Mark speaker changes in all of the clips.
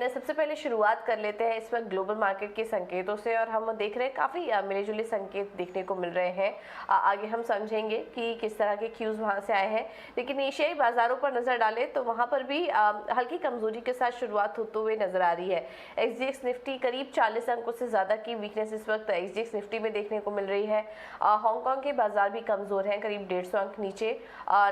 Speaker 1: लेकिन सबसे पहले शुरुआत कर लेते हैं इस वक्त ग्लोबल मार्केट के संकेतों से, और हम देख रहे हैं काफ़ी मिले जुले संकेत देखने को मिल रहे हैं। आगे हम समझेंगे कि किस तरह के क्यूज़ वहाँ से आए हैं। लेकिन एशियाई बाजारों पर नज़र डालें तो वहाँ पर भी हल्की कमजोरी के साथ शुरुआत होते हुए नजर आ रही है। एक्सजीएक्स निफ्टी करीब 40 अंकों से ज़्यादा की वीकनेस इस वक्त एक्सजीएक्स निफ्टी में देखने को मिल रही है। हांगकांग के बाजार भी कमज़ोर हैं, करीब 150 अंक नीचे।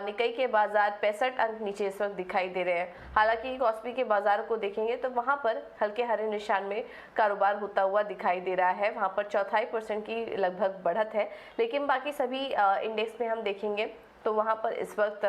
Speaker 1: निकाई के बाजार 65 अंक नीचे इस वक्त दिखाई दे रहे हैं। हालांकि कॉस्पी के बाजार को देखेंगे तो वहां पर हल्के हरे निशान में कारोबार होता हुआ दिखाई दे रहा है। वहां पर 0.25% की लगभग बढ़त है। लेकिन बाकी सभी इंडेक्स में हम देखेंगे तो वहां पर इस वक्त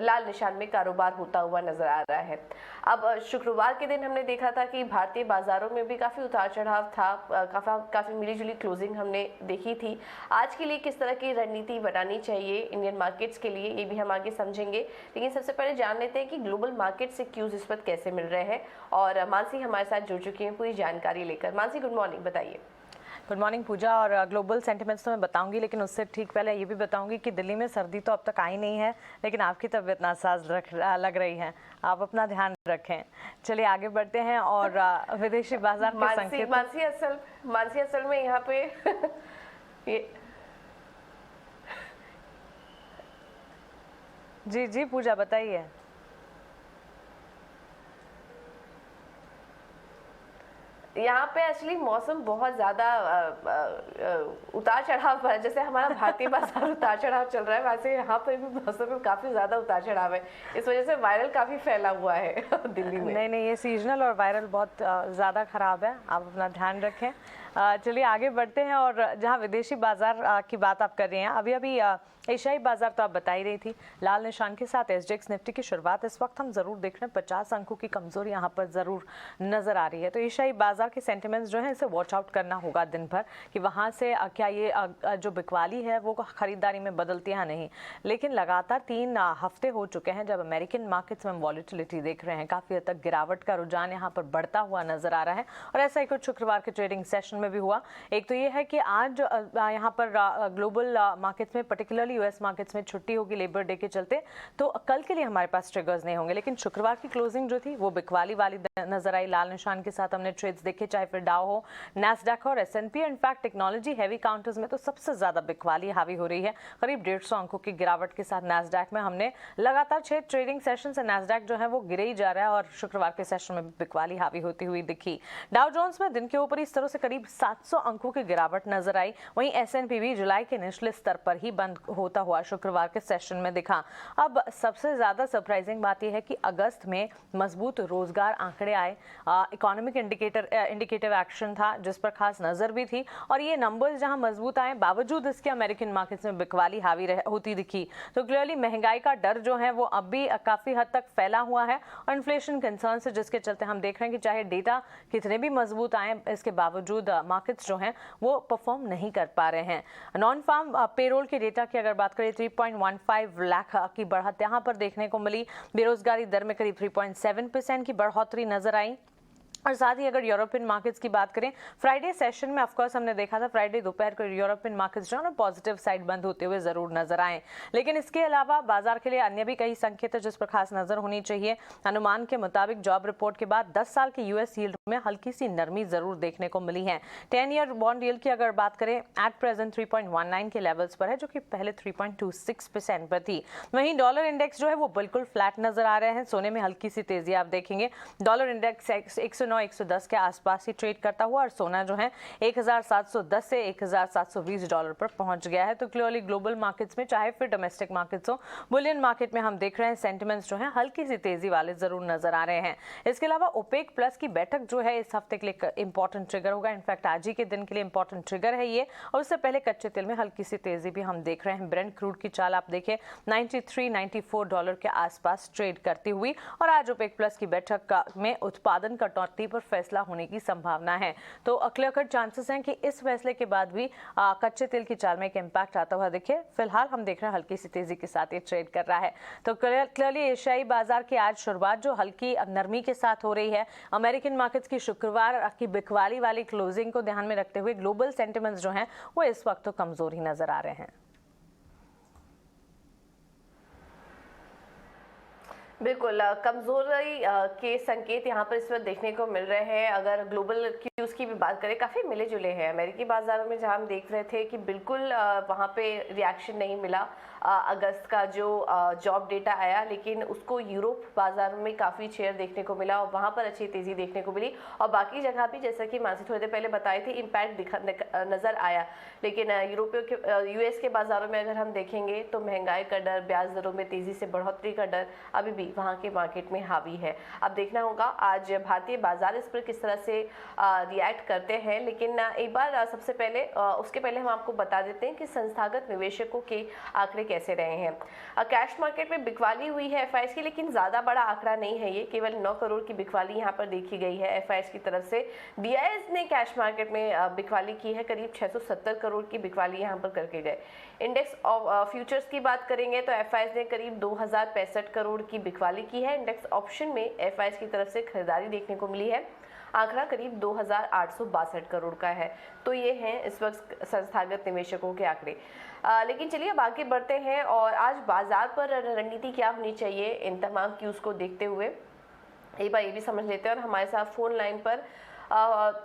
Speaker 1: लाल निशान में कारोबार होता हुआ नजर आ रहा है। अब शुक्रवार के दिन हमने देखा था कि भारतीय बाजारों में भी काफ़ी उतार चढ़ाव था, काफ़ी मिलीजुली क्लोजिंग हमने देखी थी। आज के लिए किस तरह की रणनीति बनानी चाहिए इंडियन मार्केट्स के लिए, ये भी हम आगे समझेंगे। लेकिन सबसे पहले जान लेते हैं कि ग्लोबल मार्केट से क्यूज इस वक्त कैसे मिल रहे हैं, और मानसी हमारे साथ जुड़ चुकी हैं पूरी जानकारी लेकर। मानसी, गुड मॉर्निंग, बताइए।
Speaker 2: गुड मॉर्निंग पूजा। और ग्लोबल सेंटिमेंट्स तो मैं बताऊंगी, लेकिन उससे ठीक पहले ये भी बताऊंगी कि दिल्ली में सर्दी तो अब तक आई नहीं है, लेकिन आपकी तबीयत नासाज लग रही है। आप अपना ध्यान रखें। चलिए आगे बढ़ते हैं और विदेशी बाजार के संकेत।
Speaker 1: मानसी असल में यहाँ पे ये
Speaker 2: जी जी पूजा बताइए।
Speaker 1: यहाँ पे एक्चुअली मौसम बहुत ज़्यादा उतार चढ़ाव पर, जैसे हमारा भारतीय बाजार उतार चढ़ाव चल रहा है, वैसे यहाँ पर भी मौसम में काफ़ी ज़्यादा उतार चढ़ाव है। इस वजह से वायरल काफ़ी फैला हुआ है दिल्ली में।
Speaker 2: नहीं, ये सीजनल और वायरल बहुत ज़्यादा ख़राब है, आप अपना ध्यान रखें। चलिए आगे बढ़ते हैं। और जहां विदेशी बाजार की बात आप कर रही हैं, अभी एशियाई बाजार तो आप बता ही रही थी, लाल निशान के साथ एसजीएक्स निफ्टी की शुरुआत इस वक्त हम जरूर देख रहे हैं। 50 अंकों की कमजोरी यहाँ पर जरूर नजर आ रही है। तो एशियाई बाजार के सेंटिमेंट्स जो है इसे वॉच आउट करना होगा दिन भर कि वहाँ से क्या ये जो बिकवाली है वो खरीदारी में बदलती है नहीं। लेकिन लगातार 3 हफ्ते हो चुके हैं जब अमेरिकन मार्केट्स में वॉलेटिलिटी देख रहे हैं, काफ़ी हद तक गिरावट का रुझान यहाँ पर बढ़ता हुआ नजर आ रहा है। और ऐसा ही कुछ शुक्रवार के ट्रेडिंग सेशन में भी हुआ। एक तो ये है कि आज यहाँ पर ग्लोबल मार्केट्स में, पर्टिकुलरली यूएस मार्केट्स में छुट्टी होगी लेबर डे के चलते, तो कल के लिए हमारे पास ट्रिगर्स नहीं होंगे। लेकिन शुक्रवार की क्लोजिंग जो थी वो बिकवाली वाली नजर आई। लाल निशान के साथ हमने ट्रेड्स देखे, चाहे फिर डाउ हो, नैस्डैक हो और S&P. In fact technology heavy counters में तो सबसे ज्यादा बिकवाली हावी हो रही है। करीब 150 अंकों की गिरावट के साथ नैस्डैक में हमने लगातार 6 ट्रेडिंग सेशन से नैस्डैक जो है वो गिरे ही जा रहा है, और शुक्रवार के सेशन में बिकवाली हावी होती हुई दिखी। डाउ जोन्स में दिन के ऊपर इस तरह से करीब 700 अंकों की गिरावट नजर आई। वहीं एसएनपी भी जुलाई के निचले स्तर पर ही बंद होता हुआ शुक्रवार के सेशन में दिखा। अब सबसे ज्यादा सरप्राइजिंग बात यह है कि अगस्त में मजबूत रोजगार आंकड़े आए, इकोनॉमिक इंडिकेटिव एक्शन था जिस पर खास नजर भी थी, और ये नंबर्स जहां मजबूत आए बावजूद इसके अमेरिकन मार्केट्स में बिकवाली हावी होती दिखी। तो क्लियरली महंगाई का डर जो है वो अब भी काफी हद तक फैला हुआ है, और इन्फ्लेशन कंसर्न से जिसके चलते हम देख रहे हैं कि चाहे डेटा कितने भी मजबूत आए, इसके बावजूद मार्केट्स जो हैं वो परफॉर्म नहीं कर पा रहे हैं। नॉन फार्म पेरोल के डेटा की अगर बात करें, 3.15 लाख की बढ़त यहाँ पर देखने को मिली। बेरोजगारी दर में करीब 3.7% की बढ़ोतरी नजर आई। और साथ ही अगर यूरोपियन मार्केट्स की बात करें, फ्राइडे सेशन में ऑफकोर्स हमने देखा था फ्राइडे दोपहर को यूरोपियन मार्केट्स जो है पॉजिटिव साइड बंद होते हुए जरूर नजर आए। लेकिन इसके अलावा बाजार के लिए अन्य भी कई संकेत है जिस पर खास नजर होनी चाहिए। अनुमान के मुताबिक जॉब रिपोर्ट के बाद 10 साल के यूएस यील्ड में हल्की सी नरमी जरूर देखने को मिली है। 10 ईयर बॉन्ड यील्ड की अगर बात करें, एट प्रेजेंट 3.19 के लेवल्स पर है, जो कि पहले 3.26% पर थी। वहीं डॉलर इंडेक्स जो है वो बिल्कुल फ्लैट नजर आ रहे हैं। सोने में हल्की सी तेजी आप देखेंगे। डॉलर इंडेक्स 110 के आसपास ही ट्रेड करता हुआ, और सोना जो है 1710 से 1720 डॉलर पर पहुंच गया है। तो क्लियरली ग्लोबल मार्केट्स में, चाहे फिर डोमेस्टिक मार्केट्स हो, बुलियन मार्केट में हम देख रहे हैं सेंटिमेंट्स जो है हल्की सी तेजी वाले जरूर नजर आ रहे हैं। इसके अलावा ओपेक प्लस की बैठक जो है इस हफ्ते के लिए इंपॉर्टेंट ट्रिगर होगा। इनफैक्ट आज ही के दिन के लिए इंपॉर्टेंट ट्रिगर है ये। और उससे पहले कच्चे तेल में हल्की सी तेजी भी हम देख रहे हैं। ब्रेंट क्रूड की चाल आप देखिए 93-94 डॉलर के आसपास ट्रेड करती हुई, और आज ओपेक प्लस की बैठक में उत्पादन कटौती पर फैसला होने की संभावना है। तो क्लियर कट चांसेस हैं कि इस फैसले के बाद भी कच्चे तेल की चाल में एक इंपैक्ट आता हुआ दिखे। फिलहाल हम देख रहे हैं हल्की सी तेजी के साथ ये ट्रेड कर रहा है। तो क्लियरली एशियाई बाजार की आज शुरुआत जो हल्की नरमी के साथ हो रही है, अमेरिकन मार्केट्स की शुक्रवार की बिकवाली वाली क्लोजिंग को ध्यान में रखते हुए ग्लोबल सेंटिमेंट्स जो हैं वो इस वक्त तो कमजोर ही नजर आ रहे हैं।
Speaker 1: बिल्कुल कमजोरी के संकेत यहाँ पर इस वक्त देखने को मिल रहे हैं। अगर ग्लोबल क्यूज की भी बात करें, काफ़ी मिले जुले हैं। अमेरिकी बाजारों में जहाँ हम देख रहे थे कि बिल्कुल वहाँ पे रिएक्शन नहीं मिला अगस्त का जो जॉब डेटा आया, लेकिन उसको यूरोप बाजार में काफ़ी शेयर देखने को मिला और वहाँ पर अच्छी तेज़ी देखने को मिली। और बाकी जगह भी जैसा कि मानसी थोड़ी देर पहले बताई थी, इम्पैक्ट नज़र आया। लेकिन यूरोपीय के यूएस के बाज़ारों में अगर हम देखेंगे तो महंगाई का डर, ब्याज दरों में तेज़ी से बढ़ोतरी का डर अभी भी वहाँ के मार्केट में हावी है। अब देखना होगा आज भारतीय बाजार इस पर किस तरह से रिएक्ट करते हैं। लेकिन एक बार सबसे पहले उसके पहले हम आपको बता देते हैं कि संस्थागत निवेशकों के आंकड़े कैसे रहे हैं। कैश मार्केट में बिकवाली हुई है एफआईएस की, लेकिन ज़्यादा बड़ा आंकड़ा नहीं है ये, केवल 9 करोड़ की बिकवाली यहाँ पर देखी गई है एफआईएस की तरफ से। डीआईएस ने कैश मार्केट में बिकवाली की है, करीब 670 करोड़ की बिकवाली यहाँ पर करके गए। इंडेक्स ऑफ फ्यूचर्स की बात करेंगे तो एफआईएस ने करीब 2065 करोड़ की बिकवाली की है। इंडेक्स ऑप्शन में एफआईएस की तरफ से खरीदारी देखने को मिली है, आंकड़ा करीब 2862 करोड़ का है। तो ये हैं इस वक्त संस्थागत निवेशकों के आंकड़े। लेकिन चलिए अब आगे बढ़ते हैं और आज बाजार पर रणनीति क्या होनी चाहिए इन तमाम क्यूज को देखते हुए एक बार ये भी समझ लेते हैं। और हमारे साथ फोन लाइन पर